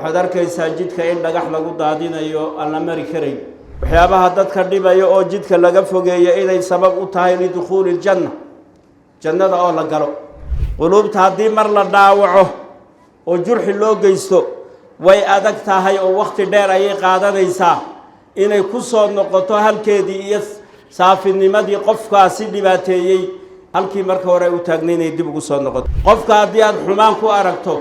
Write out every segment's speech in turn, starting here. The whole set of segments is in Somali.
waxaad arkaysaa jidka in dhagax lagu daadinayo aan la mari karayn waxyaabaha dadka dhibaya oo jidka laga fogeeyo inay sabab u tahay lidukhuuli janna jannada oo la galo quluubta haddii mar la dhaawaco oo jurxi loo geysto way adag tahay oo waqti dheer ayay qaadanaysaa inay ku soo noqoto halkeedii iyo saafinimadii qofkaasi dhibaateeyey halkii marka hore u taagnaynay dib ugu soo noqoto qofka haddii aad xumaan ku aragto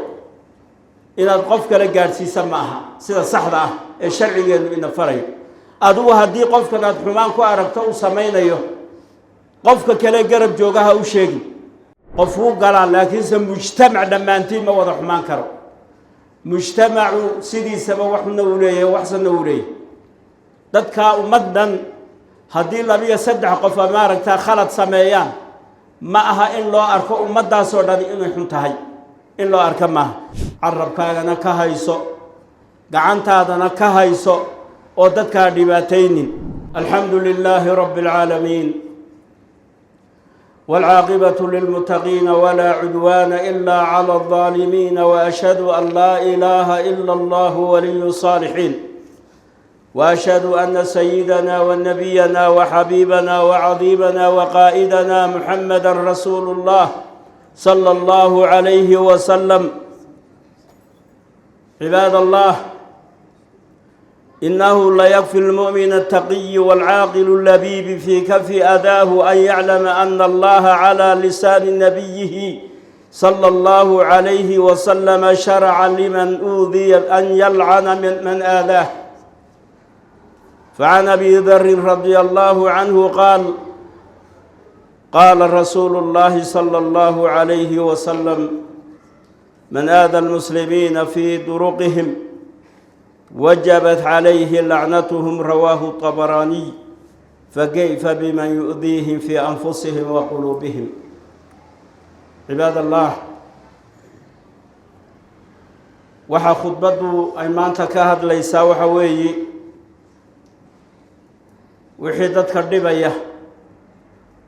inaad qof kale gaadhsiisa ma aha sida saxda ah ee sharcigeenu ina farayo adigu haddii qofkan aad xumaan ku aragto uu samaynayo qofka kale garab joogaha u sheegi qof uu galaa laakiinse mujtamac dhammaantiin ma wada xumaan karo mujtamacu sidiisaba waxna uu leeyahay waxsana uu leeyahay dadka ummaddan haddii labiyo saddex qof maaragtaa khalad sameeyaan ma aha in loo arko ummaddaasoo dhan inay xun tahay in loo arka maaha carabkaagana ka hayso gacantaadana ka hayso oo dadkaa dhibaataynin alxamdu lilaahi rabbi alcaalamiin والعاقبة للمتقين ولا عدوان إلا على الظالمين وأشهد أن لا إله إلا الله ولي الصالحين وأشهد أن سيدنا ونبينا وحبيبنا وعظيمنا وقائدنا محمدا رسول الله صلى الله عليه وسلم عباد الله إنه لا يكفي المؤمن التقي والعاقل اللبيب في كف أذاه أن يعلم أن الله على لسان نبيه صلى الله عليه وسلم شرع لمن أوذي أن يلعن من آذاه فعن أبي ذر رضي الله عنه قال رسول الله صلى الله عليه وسلم من آذى المسلمين في درقهم وجبت عليه لعنتهم رواه الطبراني فكيف بمن يؤذيهم في أنفسهم وقلوبهم عباد الله وحا خطبته أيمانتا كهد ليسا وحوي وحيدتك الربية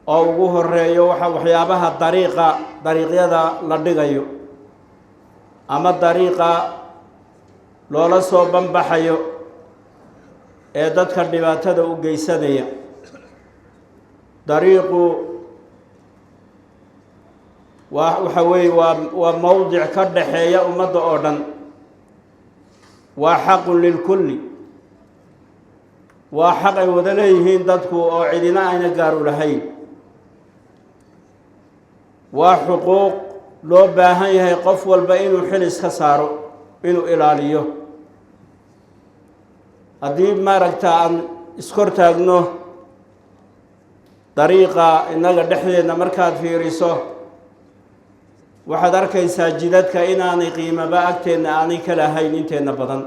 أو وجوه الرأي وحيابها طريقة لدغيو أما الطريقة loola soo banbaxayo ee dadka dhibaatada u geysanaya dariiqu waxa weeye waa mowdic ka dhaxeeya ummadda oo dhan waa xaqun lilkulli waa xaq ay wada leeyihiin dadku oo cidina ayna gaar u lahayn waa xuquuq loo baahan yahay qof walba inuu xil iska saaro inuu ilaaliyo haddii maaragta aan iskor taagno dariiqa innaga dhexdeedna markaad fiiriso waxaad arkaysaa jidadka inaanay qiimaba agteenna aanay ka lahayn inteenna badan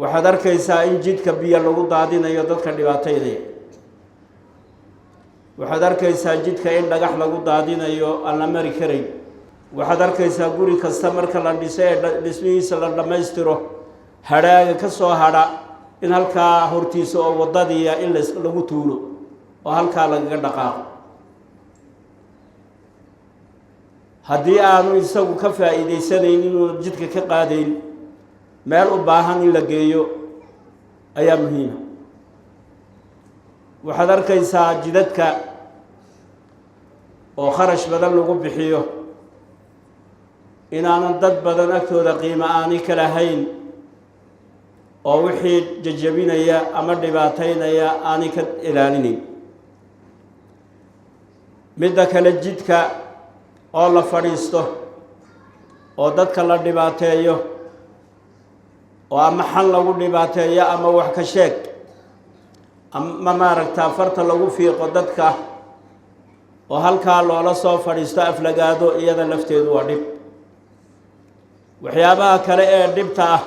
waxaad arkaysaa in jidka biyo lagu daadinayo dadka dhibaataynaya waxaad arkaysaa jidka in dhagax lagu daadinayo aan la mari karayn waxaad arkaysaa guri kasta marka la dhiso ee dhismihiisa la dhammaystiro hadhaaga ka soo hadha in halkaa hortiisa oo waddadiiya in lagu tuulo oo halkaa lagaga dhaqaaqo haddii aanu isagu ka faa'iidaysanayn inuu jidka ka qaadayn meel u baahan in la geeyo ayaa muhiima waxaad arkaysaa jidadka oo kharash badan lagu bixiyo inaanan dad badan agtooda qiimo aanay ka lahayn oo wixii jajabinaya ama dhibaataynaya aanay ka ilaalinayn midda kale jidka oo la fadhiisto oo dadka la dhibaateeyo oo ama xal lagu dhibaateeyo ama wax ka sheeg ama maaragtaa farta lagu fiiqo dadka oo halkaa loola soo fadhiisto aflagaado iyada lafteedu waa dhib waxyaabaha kale ee dhibta ah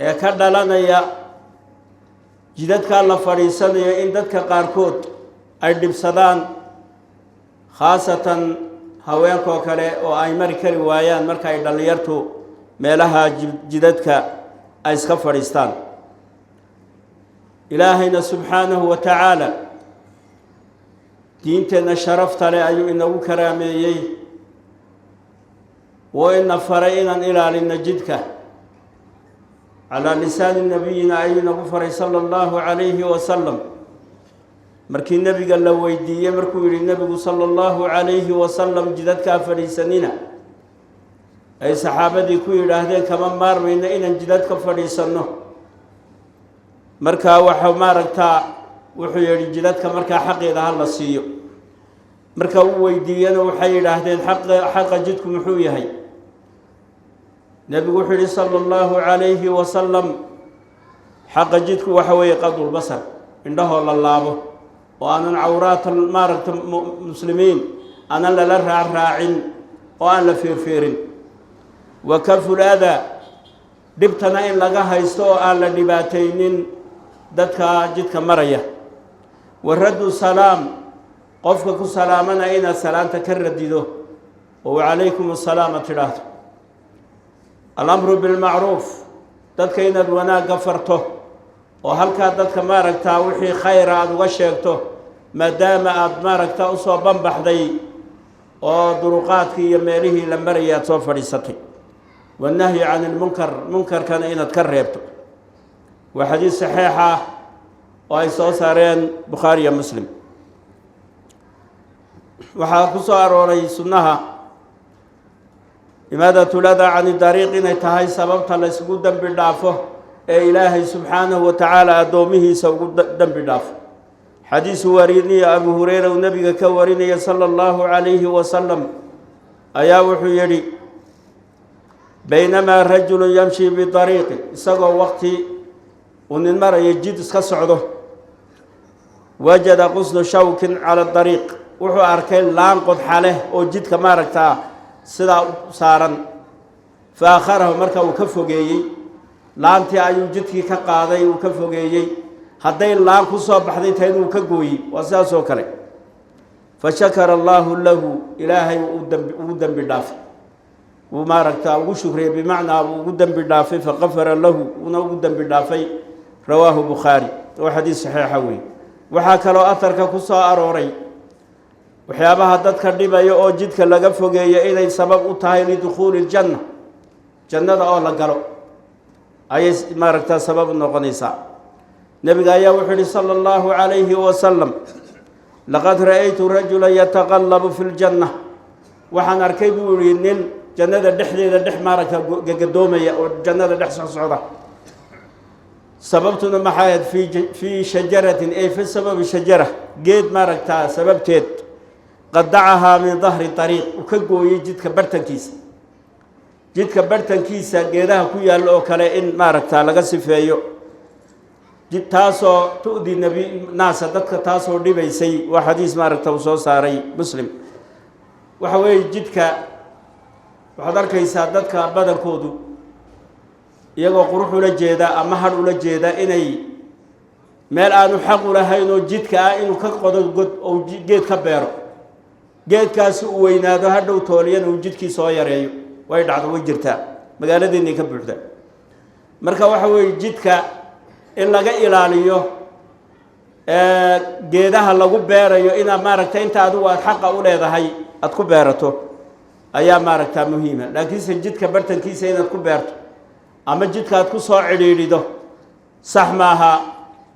ee ka dhalanaya jidadka la fadhiisanayo in dadka qaarkood ay dhibsadaan khaasatan haweenkoo kale oo ay mari kari waayaan marka ay dhallinyartu meelaha jidadka ay iska fadhiistaan ilaahayna subxaanahu wa tacaala diinteenna sharafta leh ayuu inagu karaameeyey وإن فرينا إلى لنجدك على لسان نبينا أي نغفر صلى الله عليه وسلم مركي النبي قال له ويدي مركو النبي صلى الله عليه وسلم جدتك فريسنين أي صحابتي كوي هذين كمان مار من إن جدتك فريسنه مركا وحماركتا وحيري جدتك مركا حق إذا هلا سيو مركا ويدي أنا وحي هذين حق جدكم حوي هي نبي وحي صلى الله عليه وسلم حق جدك وحوي قبض البصر عنده الله وأنا عورات المارك المسلمين أنا لا راعٍ وأنا لفير وكف الأذى دبتنا إن لقاها يستوى على دباتين دتك جدك مرية والرد السلام قفك سلامنا إن السلام تكرد ديدو وعليكم السلام تراث الأمر بالمعروف دتك إن الونا غفرته وهل كادتك ماركتا وحي خير أد وشيكته ما دام أد ماركتا أصوى بنبحدي ودروقاتك يميله لمريا توفريستي والنهي عن المنكر كان إن تكرهبته وحديث صحيحة وإيسو سارين بخاري مسلم وحاكسو أروري سنها لماذا تلدى عن الطريق إن تهي سببتا لسقودا بالدافه إلهي سبحانه وتعالى أدومه سوق دم بداف حديث وريني أبو هريرة والنبي كوريني صلى الله عليه وسلم أيا وحيري بينما رجل يمشي بطريق سقى وقتي وأن المرء يجد كسعده وجد غصن شوك على الطريق وحو أركين لان قد حاله وجد كما ركتا سدا سارا فآخره مركا وكفه جيي laantii ayuu jidkii ka qaaday uu ka fogeeyay haday laan ku soo baxday tayn uu ka gooyay wasaas oo kale fashakara allah lahu ilaahi uu dambi dhaaf uu maaragta ugu shukriye bimaana uu dambi dhaafay faqafara lahu uu dambi dhaafay rawaahu bukhari oo xadiis saxiix weey waxa kale oo atarka ku soo arooray waxyaabaha dadka dhibaya oo jidka laga fogeeyay inay sabab u tahay lidukhuul janna jannada oo la galo أي ماركتا سبب النقنيسا نبي آية وحده صلى الله عليه وسلم لقد رأيت رجلا يتقلب في الجنة وحن أركيب ورينين جنة الدحلة الدح ماركتا قدومية والجنة الدح صعودة سببتنا محايد في شجرة أي في سبب شجرة قيد ماركتا سبب تيت قد دعها من ظهر طريق وكقو يجد كبرتنكيس جدك برتنكيسا جيدها كويا لو كلا إن ماركتا لغا سفيايو جد تاسو تؤذي النبي ناس ددك تاسو ديبيسي وحديث ماركتا وسو ساري مسلم وحوي جدك waxaad arkaysaa dadka badankoodu iyagoo qurux ula jeeda ama har ula jeeda inay meel aanu xaq u lahayn oo jidka ah inuu ka qodo god oo geed ka beero geedkaas uu weynaado hadhow tooliyan uu jidkii soo yareeyo way dhacdo way jirtaa magaaladeena ka buuxda marka waxa weey jidka in laga ilaaliyo geedaha lagu beerayo ina maaragtay inta aad xaq u leedahay aad ku beerato ayaa maaragtaa muhiima laakiin jidka bartankiisa inaad ku beerto ama jidka aad ku soo ciriirido sax maaha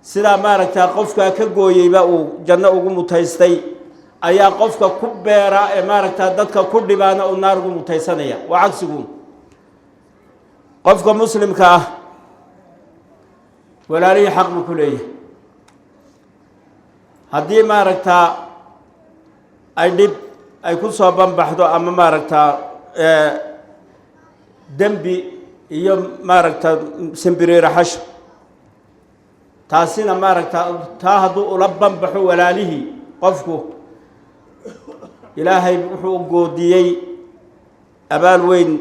sida maaragtaa qofka ka gooyayba uu janno ugu mutaystay ayaa qofka ku beera ee maaragtaa dadka ku dhibaana uu naar ugu mutaysanaya waa cagsigu qofka muslimka ah walaalihi xaq ku leeyahay haddii maaragtaa ay dhib ay ku soo banbaxdo ama maaragtaa dambi iyo maaragtaa simbiriira xasho taasina maaragtaa taa hadduu ula banbaxo walaalihii qofku ilaahay wuxuu goodiyey abaal weyn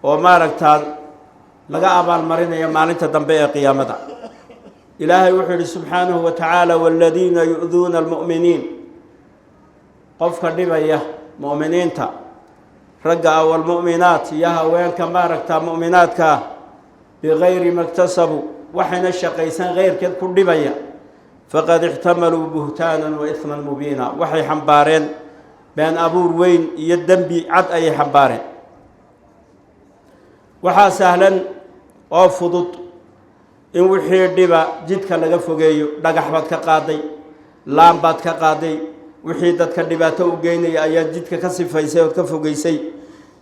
oo maaragtaa laga abaal marinayo maalinta dambe ee qiyaamada ilaahay wuxuu yidhi subxaanahu wa tacaala waaladiina yu'duuna almu'miniin qofka dhibaya mu'miniinta ragga walmu'minaat iyo haweenka maaragtaa mu'minaadka bigayri maktasabu waxayna shaqaysan geyrkeed ku dhibaya faqad ixtamaluu buhtaanan wa isman mubiina waxay xambaareen been abuur weyn iyo dembi cad ayay xambaareen waxaa sahlan oo fudud in wixii dhiba jidka laga fogeeyo dhagax baad ka qaaday laan baad ka qaaday wixii dadka dhibaato u geynaya ayaa jidka ka sifaysay oo ka fogeysay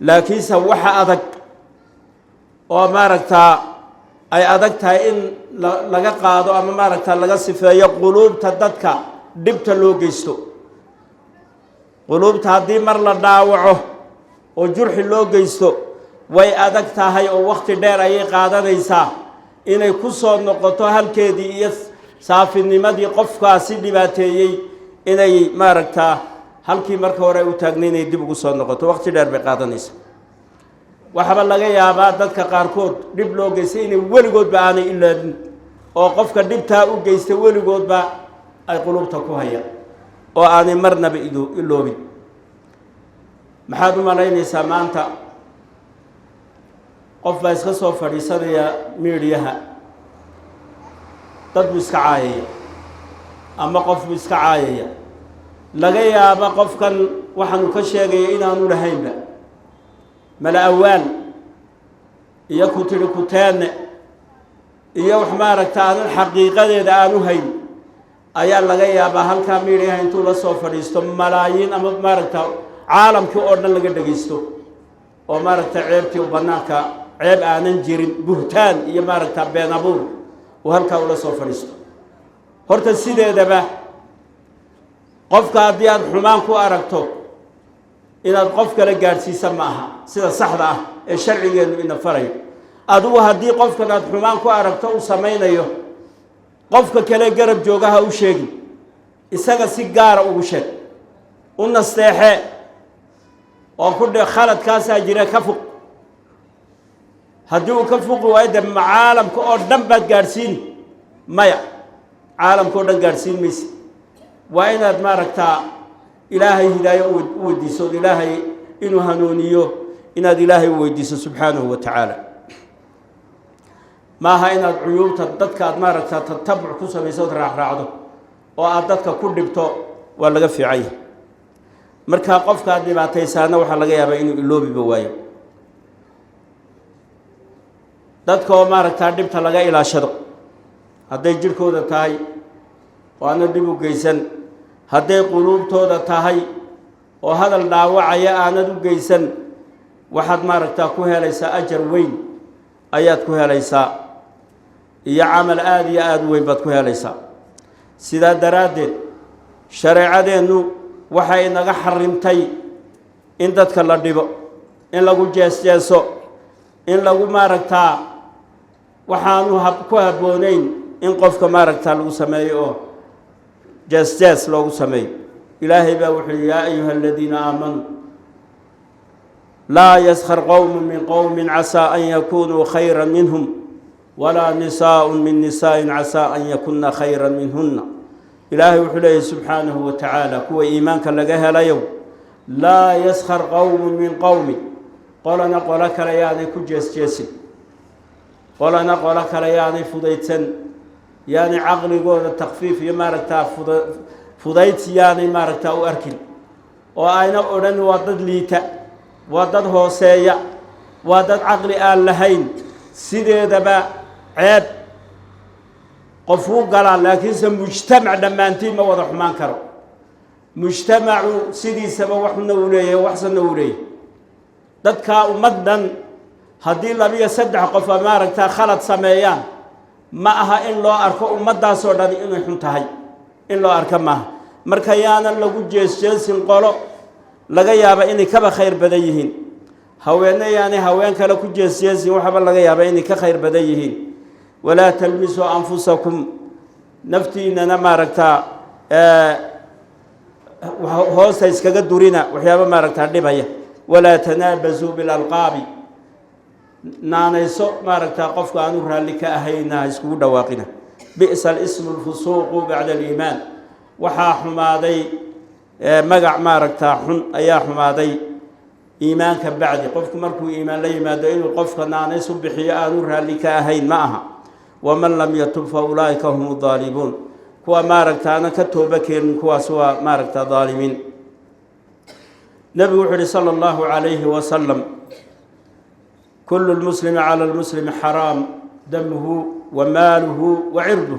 laakiinse waxa adag oo maaragtaa ay adag tahay in laga qaado ama maaragtaa laga sifeeyo quluubta dadka dhibta loo geysto quluubta haddii mar la dhaawaco oo jurxi loo geysto way adag tahay oo waqti dheer ayay qaadanaysaa inay ku soo noqoto halkeedii iyo saafinimadii qofkaasi dhibaateeyey inay maaragtaa halkii marka hore u taagnay inay dib ugu soo noqoto waqti dheer bay qaadanaysaa waxba laga yaabaa dadka qaarkood dhib loo geystay inay weligoodba aanay ilaabin oo qofka dhibtaa u geystay weligoodba ay qulubta ku hayaan oo aanay marnaba iloobin maxaad u malaynaysaa maanta qof baa iska soo fadhiisanaya miidhiyaha dad buu iska caayaya ama qof buu iska caayaya laga yaaba qofkan waxaanu ka sheegaya inaanu lahaynba mala awaal iyo ku tiri kuteenne iyo wax maaragta aanan xaqiiqadeeda aanu hayn ayaa laga yaabaa halkaa miidhiyaha intuu la soo fadhiisto malaayiin ama maaragta caalamkii oo dhan laga dhegaysto oo maaragta ceebtii bannaanka ceeb aanan jirin buhtaan iyo maaragta been abuur uu halkaa ula soo fadhiisto horta sideedaba qofka haddii aad xumaan ku aragto inaad qof kale gaadhsiisa ma aha sida saxda ah ee sharcigeenu ina farayo adigu haddii qofkan aad xumaan ku aragto uu samaynayo qofka kale garab joogaha u sheegi isaga si gaara ugu sheeg u nasteexe oo ku dhe khaladkaasaa jira ka fuq haddii uu ka fuqi waayo de caalamka oo dhan baad gaadhsiini maya caalamka oo dhan gaadhsiin mayse waa inaad maaragtaa ilaahay hidaayo u weydiiso od ilaahay inuu hanuuniyo inaad ilaahay u weydiiso subxaanahu wa tacaala maaha inaad cuyuubta dadka aad maaragtaa tatabuc ku samayso od raacraacdo oo aad dadka ku dhibto waa laga fiican yahay markaa qofka aad dhibaataysaana waxaa laga yaabaa inuu iloobiba waayo dadka oo maaragtaa dhibta laga ilaashado hadday jidhkooda tahay waana dhib u geysan hadday quluubtooda tahay oo hadal dhaawacaya aanad u geysan waxaad maaragtaa ku helaysaa ajar weyn ayaad ku helaysaa iyo camal aada iyo aada u weyn baad ku helaysaa sidaa daraaddeed shareecadeennu waxay naga xarimtay in dadka la dhibo in lagu jeesjeeso in lagu maaragtaa waxaanu ku habboonayn in qofka maaragtaa lagu sameeyo oo jeesjees loogu sameeyo ilaahay baa wuxuu yihi yaa ayuha aladiina aamanuu laa yaskhar qowmun min qowmin casaa an yakunuu khayra minhum walaa nisaaءun min nisaaءin casaa an yakuna khayra minhunna ilaahay wuxuu leeyahy subxaanahu wa tacaala kuwa iimaanka laga helayo laa yaskhar qowmun min qowmin qolana qolo kale yaanay ku jeesjeesin qolana qolo kale yaanay fudaydsan yaanay caqligooda takfiif iyo maaragtaa fudaydsi yaanay maaragtaa u arkin oo ayna odhan waa dad liita waa dad hooseeya waa dad caqli aan lahayn sideedaba ceeb qofuu galaa laakiinse mujtamac dhammaantiin ma wada xumaan karo mujtamacu sidiisaba waxna uu leeyahay waxsana uu leeyahay dadkaa ummaddan haddii 2 iyo 3 qof maaragtaa khalad sameeyaan ma aha in loo arko ummaddaasoo dhan inay xun tahay in loo arko maaha marka yaanan lagu jeesjeesin qolo laga yaaba inay kaba khayr badan yihiin haweenna yaanay haween kale ku jeesjeesin waxaba laga yaaba inay ka khayr badan yihiin walaa talmisuu anfusakum naftiinana maaragtaa hoosta iskaga durina waxyaaba maaragtaa dhibaya walaa tanaabasuu bilalqaabi naanayso maaragtaa qofka aanu raalli ka ahayna iskugu dhawaaqina bi'sa alismu alfusuuqu bacda aliimaan waxaa xumaaday magac maaragtaa xun ayaa xumaaday iimaanka bacdi qofku markuu iimaan la yimaado inuu qofka naanaysu bixiyo aanu raalli ka ahayn ma aha waman lam yatub fa ulaa'ika hum daalimuun kuwa maaragtaana ka tooba keenin kuwaas waa maaragtaa daalimiin nebigu wuxuu yihi sala allahu calayhi wasalam كل المسلم على المسلم حرام دمه وماله وعرضه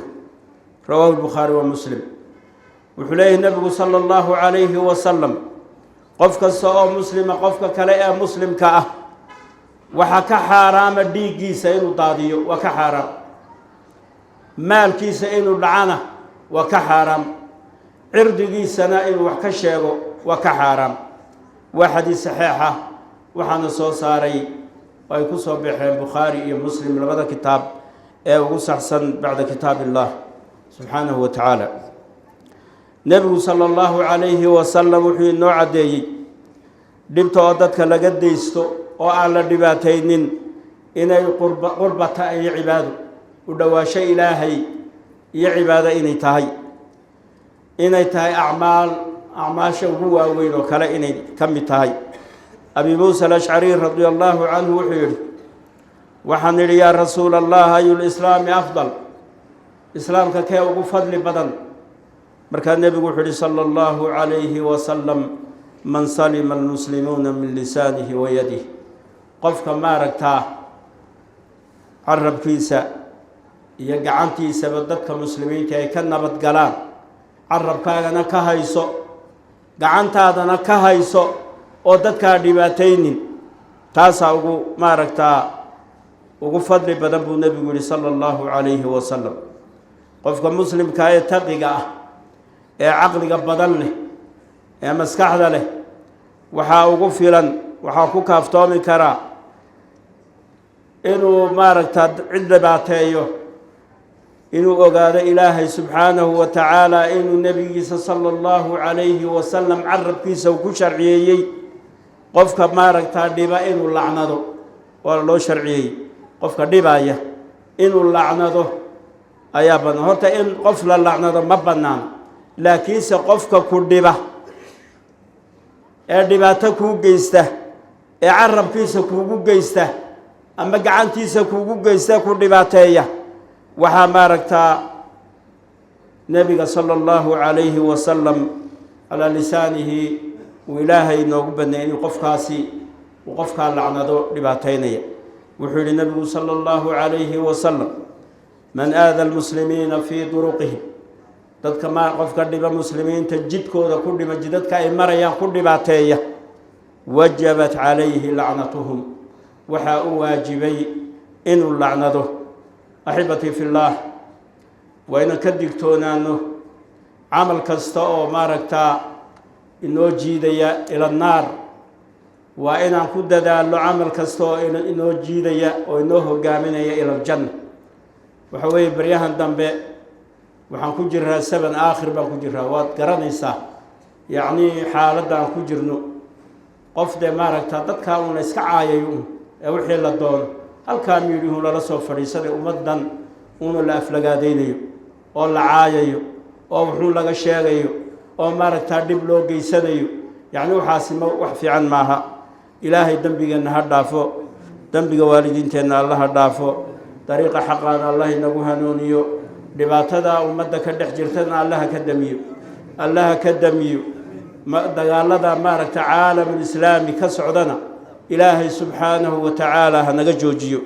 رواه البخاري ومسلم وحليه النبي صلى الله عليه وسلم قفك السؤال مسلم قفك كلاء مسلم كأه وحكى حرام ديجي سينو طاديو وكحرام مال كي سينو لعنة وكحرام عرضي سنائن وكشيغو وكحرام وحديث صحيحة وحنا صاري ويكسر بحين بخاري ومسلم لغدا كتاب وصحصن بعد كتاب الله سبحانه وتعالى نبي صلى الله عليه وسلم وحي النوع دي دبت أدتك لقد يستو وعلى دباتين إني قربة أي عباد ودواشي إلهي يا عبادة إني تهي أعمال هو وين وكلا إني كم تهي أبي موسى الأشعري رضي الله عنه وحير وحنر يا رسول الله أي الإسلام أفضل إسلام كيو فضل بدن مركان النبي وحير صلى الله عليه وسلم من سلم المسلمون من لسانه ويده قفك ما ركتاه عرب كيسا يقعنتي سبدتك مسلمين كي كنبت قلان عرب كاغنا كهيسو قعنت هذا كهيسو oo dadka dhibaataynin taas ugu maaragta ugu fadli badan buu nabigu sallallahu alayhi wa sallam qofka muslimka ee taqiga ah ee aqliga badan leh ee maskaxda leh waxa ugu filan waxa ku kaaftoomi kara inuu maaragta cid dhibaateeyo inuu ogaado ilaahay subhanahu wa ta'ala inuu nabigiisa sallallahu alayhi wa sallam arabkiisa ku sharciyay qofka maaragta dhiba inuu lacnado waa loo sharciyay qofka dhibaya inuu lacnado ayaa banaan horta in qof la lacnado ma banaan laakiin se qofka ku dhiba ee dhibaato ku geysta ee carabkiisa kuugu geysta ama gacantiisa kuugu geysta ku dhibaateeya waxa maaragta nabiga sallallahu alayhi wa sallam ala lisaanihi وإلهي نوبنا إن قفكاسي وقفك لعنده لباتينية وحول النبي صلى الله عليه وسلم من آذى المسلمين في طرقهم تذكر ما قفك لبا مسلمين تجد كودا كل مجدتك إمريا كل باتية وجبت عليه لعنتهم وحاء واجبي إن لعنده أحبتي في الله وإن كدكتونا أنه عمل كستاء ماركتا إنه جيديا إلى النار وإن كنت دال عمل كستو إنه جيديا وإنه قامنيا إلى الجنة وحوي بريهان دنبه وحن كجرها سبن آخر بان كجرها واد قرانيسا يعني حالة دان كجرنو قفد مارك تدكا ونسكا عايون وحي لدون هل كان يريهم لرسول فريسة أمدن ونو لأفلقا دينيو ولا عايو وحنو لغا شاقيو oo maaragta dib loo geysanayo yaani waxaasimo wax fiican maaha ilaahay dambigeena ha dhaafo dambiga waalidiinteena Allah ha dhaafo dariiqa xaqana Allah inagu hanuuniyo dhibaatada ummadda ka dhex jirtana Allah ka damiyo dagaalada maaragta caalamul islaami ka socdana ilaahay subhanahu wa ta'ala ha naga joojiyo